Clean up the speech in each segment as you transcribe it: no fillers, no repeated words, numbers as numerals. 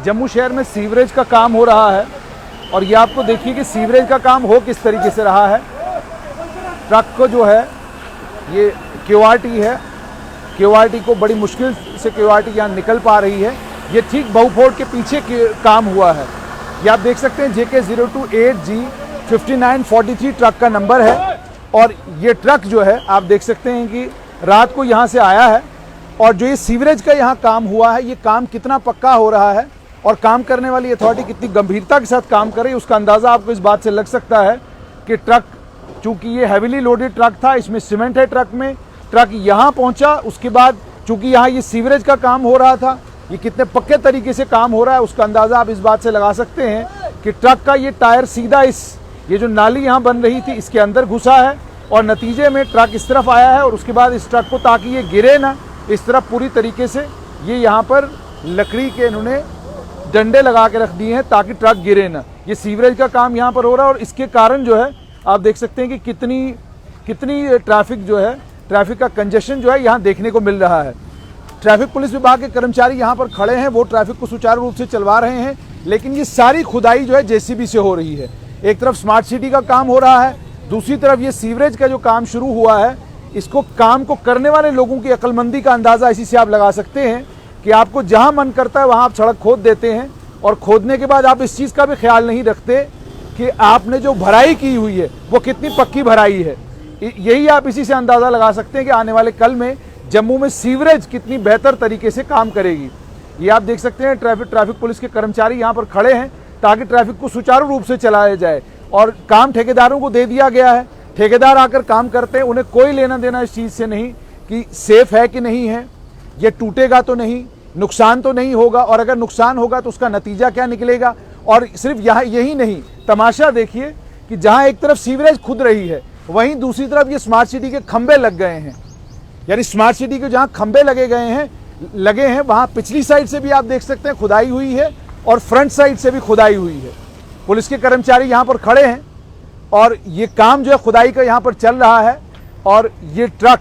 जम्मू शहर में सीवरेज का काम हो रहा है और ये आपको देखिए कि सीवरेज का काम हो किस तरीके से रहा है। ट्रक को जो है ये क्यूआरटी है, क्यूआरटी को बड़ी मुश्किल से क्यूआरटी यहाँ निकल पा रही है। ये ठीक बहुफोर्ड के पीछे काम हुआ है। ये आप देख सकते हैं JK028G 5943 ट्रक का नंबर है और ये ट्रक जो है आप देख सकते हैं कि रात को यहाँ से आया है और जो ये सीवरेज का यहाँ काम हुआ है, ये काम कितना पक्का हो रहा है और काम करने वाली अथॉरिटी कितनी गंभीरता के साथ काम कर रही है, उसका अंदाज़ा आपको इस बात से लग सकता है कि ट्रक, चूंकि ये हैवीली लोडेड ट्रक था, इसमें सीमेंट है ट्रक में, ट्रक यहाँ पहुँचा, उसके बाद चूंकि यहाँ ये सीवरेज का काम हो रहा था, ये कितने पक्के तरीके से काम हो रहा है उसका अंदाज़ा आप इस बात से लगा सकते हैं कि ट्रक का ये टायर सीधा ये जो नाली यहाँ बन रही थी इसके अंदर घुसा है और नतीजे में ट्रक इस तरफ आया है और उसके बाद इस ट्रक को, ताकि ये गिरे ना, इस तरफ पूरी तरीके से ये यहाँ पर लकड़ी के इन्होंने डंडे लगा के रख दिए हैं ताकि ट्रक गिरे ना। ये सीवरेज का काम यहाँ पर हो रहा है और इसके कारण जो है आप देख सकते हैं कि कितनी ट्रैफिक जो है, ट्रैफिक का कंजेशन जो है यहाँ देखने को मिल रहा है। ट्रैफिक पुलिस विभाग के कर्मचारी यहाँ पर खड़े हैं, वो ट्रैफिक को सुचारू रूप से चलवा रहे हैं, लेकिन ये सारी खुदाई जो है JCB से हो रही है। एक तरफ स्मार्ट सिटी का काम हो रहा है, दूसरी तरफ ये सीवरेज का जो काम शुरू हुआ है, इसको काम को करने वाले लोगों की अक्लमंदी का अंदाज़ा इसी से आप लगा सकते हैं कि आपको जहाँ मन करता है वहाँ आप सड़क खोद देते हैं और खोदने के बाद आप इस चीज़ का भी ख्याल नहीं रखते कि आपने जो भराई की हुई है वो कितनी पक्की भराई है। यही आप इसी से अंदाज़ा लगा सकते हैं कि आने वाले कल में जम्मू में सीवरेज कितनी बेहतर तरीके से काम करेगी। ये आप देख सकते हैं ट्रैफिक पुलिस के कर्मचारी यहाँ पर खड़े हैं ताकि ट्रैफिक को सुचारू रूप से चलाया जाए और काम ठेकेदारों को दे दिया गया है। ठेकेदार आकर काम करते हैं, उन्हें कोई लेना देना इस चीज़ से नहीं कि सेफ है कि नहीं है, ये टूटेगा तो नहीं, नुकसान तो नहीं होगा, और अगर नुकसान होगा तो उसका नतीजा क्या निकलेगा। और सिर्फ यही नहीं, तमाशा देखिए कि जहाँ एक तरफ सीवरेज खुद रही है वहीं दूसरी तरफ ये स्मार्ट सिटी के खंबे लग गए हैं। यानी स्मार्ट सिटी के जहाँ खंबे लगे हैं वहाँ पिछली साइड से भी आप देख सकते हैं खुदाई हुई है और फ्रंट साइड से भी खुदाई हुई है। पुलिस के कर्मचारी यहाँ पर खड़े हैं और ये काम जो है खुदाई का यहाँ पर चल रहा है। और ये ट्रक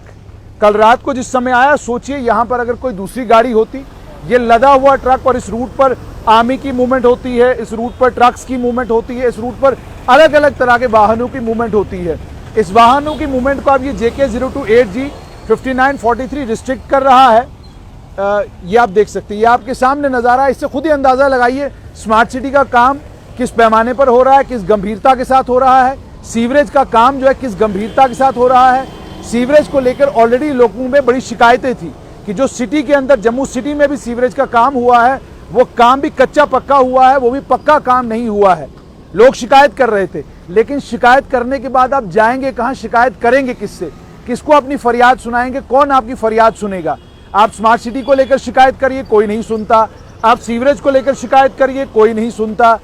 कल रात को जिस समय आया, सोचिए यहाँ पर अगर कोई दूसरी गाड़ी होती, ये लदा हुआ ट्रक, और इस रूट पर आर्मी की मूवमेंट होती है, इस रूट पर ट्रक्स की मूवमेंट होती है, इस रूट पर अलग अलग तरह के वाहनों की मूवमेंट होती है। इस वाहनों की मूवमेंट को अब ये JK028G 5943 रिस्ट्रिक्ट कर रहा है। ये आप देख सकते हैं, ये आपके सामने नज़ारा है, इससे खुद ही अंदाज़ा लगाइए स्मार्ट सिटी का काम किस पैमाने पर हो रहा है, किस गंभीरता के साथ हो रहा है। सीवरेज का काम जो है किस गंभीरता के साथ हो रहा है। सीवरेज को लेकर ऑलरेडी लोगों में बड़ी शिकायतें थी कि जो सिटी के अंदर, जम्मू सिटी में भी सीवरेज का काम हुआ है, वो काम भी कच्चा पक्का हुआ है, वो भी पक्का काम नहीं हुआ है। लोग शिकायत कर रहे थे, लेकिन शिकायत करने के बाद आप जाएंगे कहाँ, शिकायत करेंगे किससे, किसको अपनी फरियाद सुनाएंगे, कौन आपकी फरियाद सुनेगा। आप स्मार्ट सिटी को लेकर शिकायत करिए, कोई नहीं सुनता। आप सीवरेज को लेकर शिकायत करिए, कोई नहीं सुनता।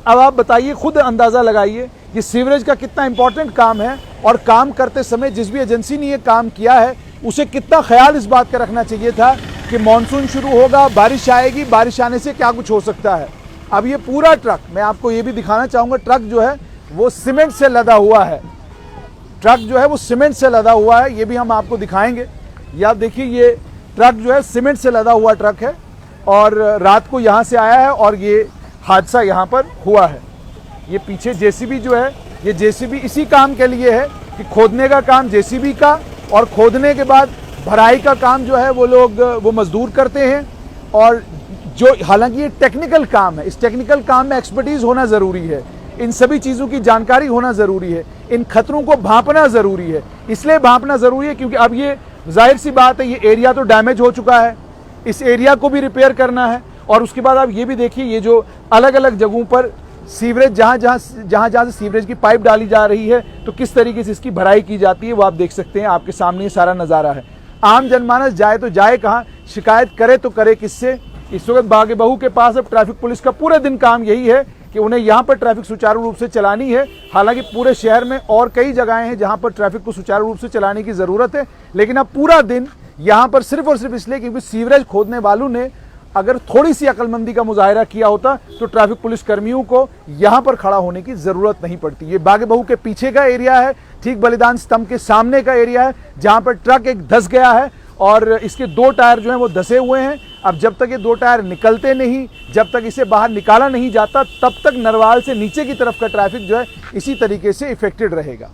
अब आप बताइए, खुद अंदाज़ा लगाइए ये सीवरेज का कितना इंपॉर्टेंट काम है और काम करते समय जिस भी एजेंसी ने ये काम किया है उसे कितना ख्याल इस बात का रखना चाहिए था कि मानसून शुरू होगा, बारिश आएगी, बारिश आने से क्या कुछ हो सकता है। अब ये पूरा ट्रक, मैं आपको ये भी दिखाना चाहूँगा, ट्रक जो है वो सीमेंट से लदा हुआ है। ट्रक जो है वो सीमेंट से लदा हुआ है, ये भी हम आपको दिखाएंगे। ये आप देखिए, ये ट्रक जो है सीमेंट से लदा हुआ ट्रक है और रात को यहाँ से आया है और ये हादसा यहाँ पर हुआ है। ये पीछे JCB जो है, ये JCB इसी काम के लिए है कि खोदने का काम JCB का, और खोदने के बाद भराई का काम जो है वो मजदूर करते हैं। और जो, हालांकि ये टेक्निकल काम है, इस टेक्निकल काम में एक्सपर्टीज़ होना ज़रूरी है, इन सभी चीज़ों की जानकारी होना ज़रूरी है, इन खतरों को भांपना ज़रूरी है। इसलिए भांपना ज़रूरी है क्योंकि अब ये जाहिर सी बात है, ये एरिया तो डैमेज हो चुका है, इस एरिया को भी रिपेयर करना है। और उसके बाद आप ये भी देखिए, ये जो अलग अलग जगहों पर सीवरेज, जहाँ जहाँ से सीवरेज की पाइप डाली जा रही है, तो किस तरीके से इसकी भराई की जाती है वो आप देख सकते हैं। आपके सामने ये सारा नज़ारा है। आम जनमानस जाए तो जाए कहाँ, शिकायत करे तो करे किससे। इस वक्त बागे बहू के पास अब ट्रैफिक पुलिस का पूरे दिन काम यही है कि उन्हें यहाँ पर ट्रैफिक सुचारू रूप से चलानी है। हालांकि पूरे शहर में और कई जगहें हैं जहाँ पर ट्रैफिक को सुचारू रूप से चलाने की ज़रूरत है, लेकिन अब पूरा दिन यहाँ पर सिर्फ और सिर्फ इसलिए क्योंकि सीवरेज खोदने वालों ने अगर थोड़ी सी अक्लमंदी का मुजाहिरा किया होता तो ट्रैफिक पुलिस कर्मियों को यहाँ पर खड़ा होने की ज़रूरत नहीं पड़ती। ये बागे बहू के पीछे का एरिया है, ठीक बलिदान स्तंभ के सामने का एरिया है, जहाँ पर ट्रक एक धंस गया है और इसके 2 टायर जो हैं वो धसे हुए हैं। अब जब तक ये 2 टायर निकलते नहीं, जब तक इसे बाहर निकाला नहीं जाता, तब तक नरवाल से नीचे की तरफ का ट्रैफिक जो है इसी तरीके से इफेक्टेड रहेगा।